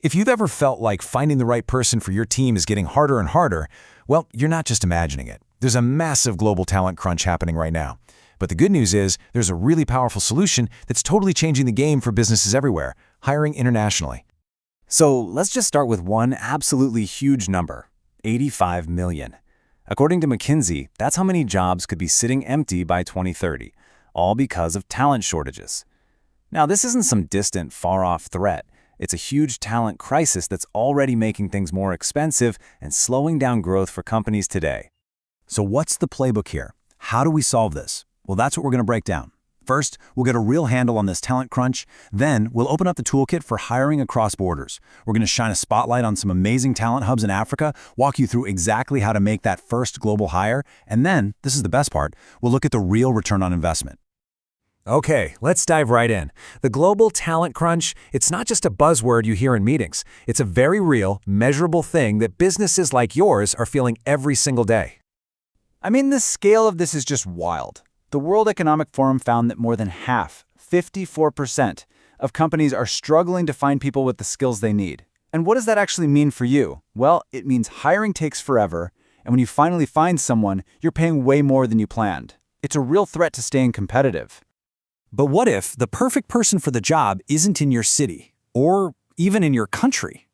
If you've ever felt like finding the right person for your team is getting harder and harder, well, you're not just imagining it. There's a massive global talent crunch happening right now. But the good news is there's a really powerful solution that's totally changing the game for businesses everywhere, hiring internationally. So let's just start with one absolutely huge number, 85 million. According to McKinsey, that's how many jobs could be sitting empty by 2030, all because of talent shortages. Now, this isn't some distant, far-off threat. It's a huge talent crisis that's already making things more expensive and slowing down growth for companies today. So what's the playbook here? How do we solve this? Well, that's what we're going to break down. First, we'll get a real handle on this talent crunch. Then, we'll open up the toolkit for hiring across borders. We're going to shine a spotlight on some amazing talent hubs in Africa, walk you through exactly how to make that first global hire, and then, this is the best part, we'll look at the real return on investment. Okay, let's dive right in. The global talent crunch, it's not just a buzzword you hear in meetings. It's a very real, measurable thing that businesses like yours are feeling every single day. I mean, the scale of this is just wild. The World Economic Forum found that more than half, 54%, of companies are struggling to find people with the skills they need. And what does that actually mean for you? Well, it means hiring takes forever, and when you finally find someone, you're paying way more than you planned. It's a real threat to staying competitive. But what if the perfect person for the job isn't in your city, or even in your country?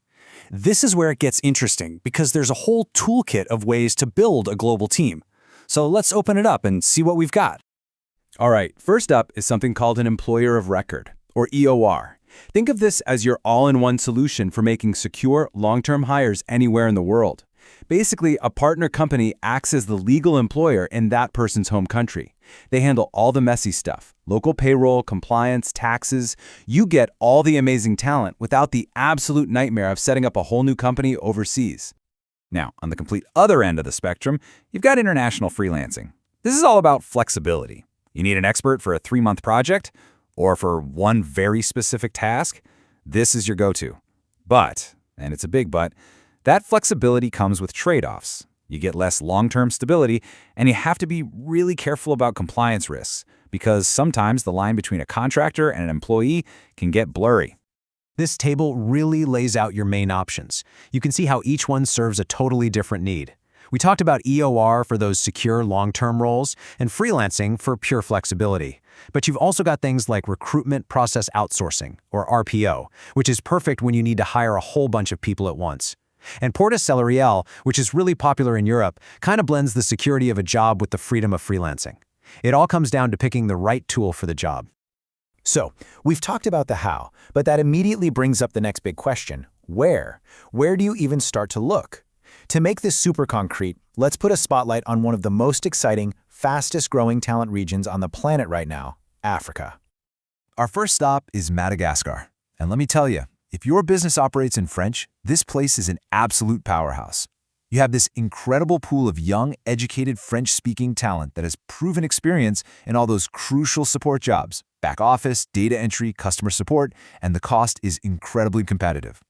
This is where it gets interesting, because there's a whole toolkit of ways to build a global team. So let's open it up and see what we've got. All right, first up is something called an employer of record, or EOR. Think of this as your all-in-one solution for making secure, long-term hires anywhere in the world. Basically, a partner company acts as the legal employer in that person's home country. They handle all the messy stuff, local payroll, compliance, taxes. You get all the amazing talent without the absolute nightmare of setting up a whole new company overseas. Now, on the complete other end of the spectrum, you've got international freelancing. This is all about flexibility. You need an expert for a 3-month project or for one very specific task? This is your go-to. But, and it's a big but, that flexibility comes with trade-offs. You get less long-term stability, and you have to be really careful about compliance risks, because sometimes the line between a contractor and an employee can get blurry. This table really lays out your main options. You can see how each one serves a totally different need. We talked about EOR for those secure long-term roles and freelancing for pure flexibility. But you've also got things like recruitment process outsourcing, or RPO, which is perfect when you need to hire a whole bunch of people at once. And portage salarial, which is really popular in Europe, kind of blends the security of a job with the freedom of freelancing. It all comes down to picking the right tool for the job. So, we've talked about the how, but that immediately brings up the next big question: where? Where do you even start to look? To make this super concrete, let's put a spotlight on one of the most exciting, fastest-growing talent regions on the planet right now, Africa. Our first stop is Madagascar. And let me tell you, if your business operates in French, this place is an absolute powerhouse. You have this incredible pool of young, educated French-speaking talent that has proven experience in all those crucial support jobs: back office, data entry, customer support, and the cost is incredibly competitive.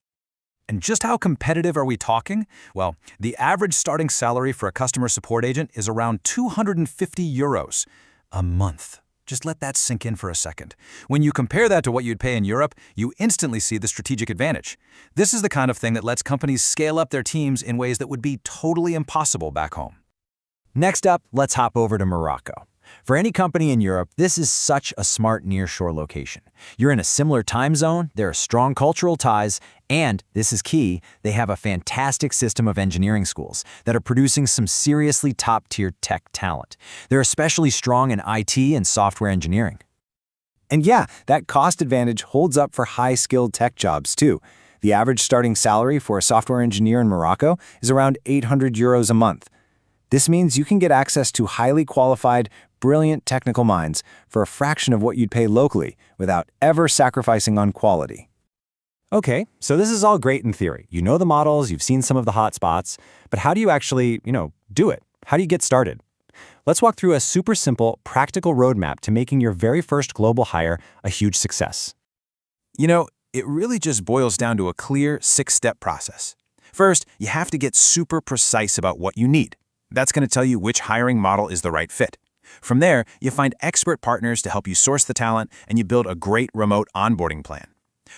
And just how competitive are we talking? Well, the average starting salary for a customer support agent is around 250 euros a month. Just let that sink in for a second. When you compare that to what you'd pay in Europe, you instantly see the strategic advantage. This is the kind of thing that lets companies scale up their teams in ways that would be totally impossible back home. Next up, let's hop over to Morocco. For any company in Europe, this is such a smart nearshore location. You're in a similar time zone, there are strong cultural ties, and, this is key, they have a fantastic system of engineering schools that are producing some seriously top-tier tech talent. They're especially strong in IT and software engineering. And yeah, that cost advantage holds up for high-skilled tech jobs too. The average starting salary for a software engineer in Morocco is around 800 euros a month. This means you can get access to highly qualified, brilliant technical minds for a fraction of what you'd pay locally without ever sacrificing on quality. Okay, so this is all great in theory. You know the models, you've seen some of the hot spots, but how do you actually, do it? How do you get started? Let's walk through a super simple, practical roadmap to making your very first global hire a huge success. It really just boils down to a clear 6-step process. First, you have to get super precise about what you need. That's going to tell you which hiring model is the right fit. From there, you find expert partners to help you source the talent, and you build a great remote onboarding plan.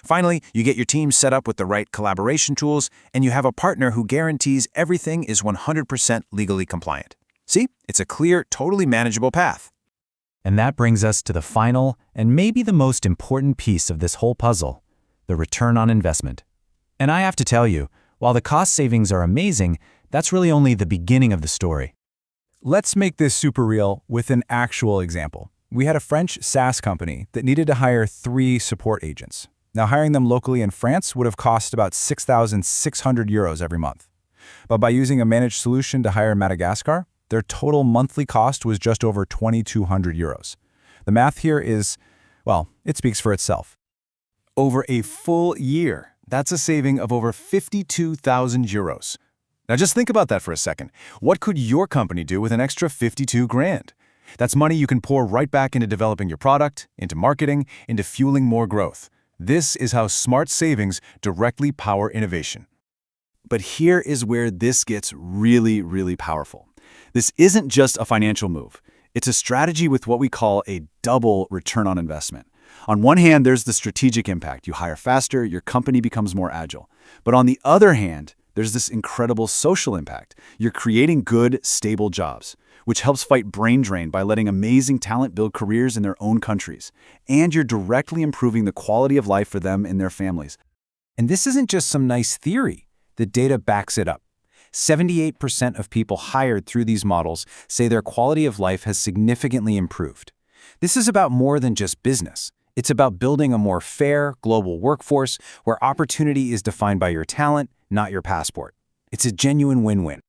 Finally, you get your team set up with the right collaboration tools, and you have a partner who guarantees everything is 100% legally compliant. See, it's a clear, totally manageable path. And that brings us to the final and maybe the most important piece of this whole puzzle, the return on investment. And I have to tell you, while the cost savings are amazing, that's really only the beginning of the story. Let's make this super real with an actual example. We had a French SaaS company that needed to hire 3 support agents. Now, hiring them locally in France would have cost about 6,600 euros every month. But by using a managed solution to hire in Madagascar, their total monthly cost was just over 2,200 euros. The math here is, well, it speaks for itself. Over a full year, that's a saving of over 52,000 euros. Now just think about that for a second. What could your company do with an extra 52 grand? That's money you can pour right back into developing your product, into marketing, into fueling more growth. This is how smart savings directly power innovation. But here is where this gets really, really powerful. This isn't just a financial move. It's a strategy with what we call a double return on investment. On one hand, there's the strategic impact. You hire faster, your company becomes more agile. But on the other hand, there's this incredible social impact. You're creating good, stable jobs, which helps fight brain drain by letting amazing talent build careers in their own countries. And you're directly improving the quality of life for them and their families. And this isn't just some nice theory. The data backs it up. 78% of people hired through these models say their quality of life has significantly improved. This is about more than just business. It's about building a more fair, global workforce where opportunity is defined by your talent, not your passport. It's a genuine win-win.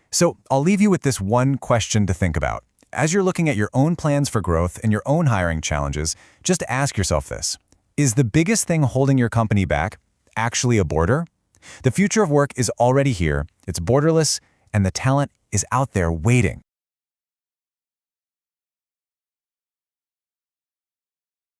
So I'll leave you with this one question to think about. As you're looking at your own plans for growth and your own hiring challenges, just ask yourself this. Is the biggest thing holding your company back actually a border? The future of work is already here, it's borderless, and the talent is out there waiting.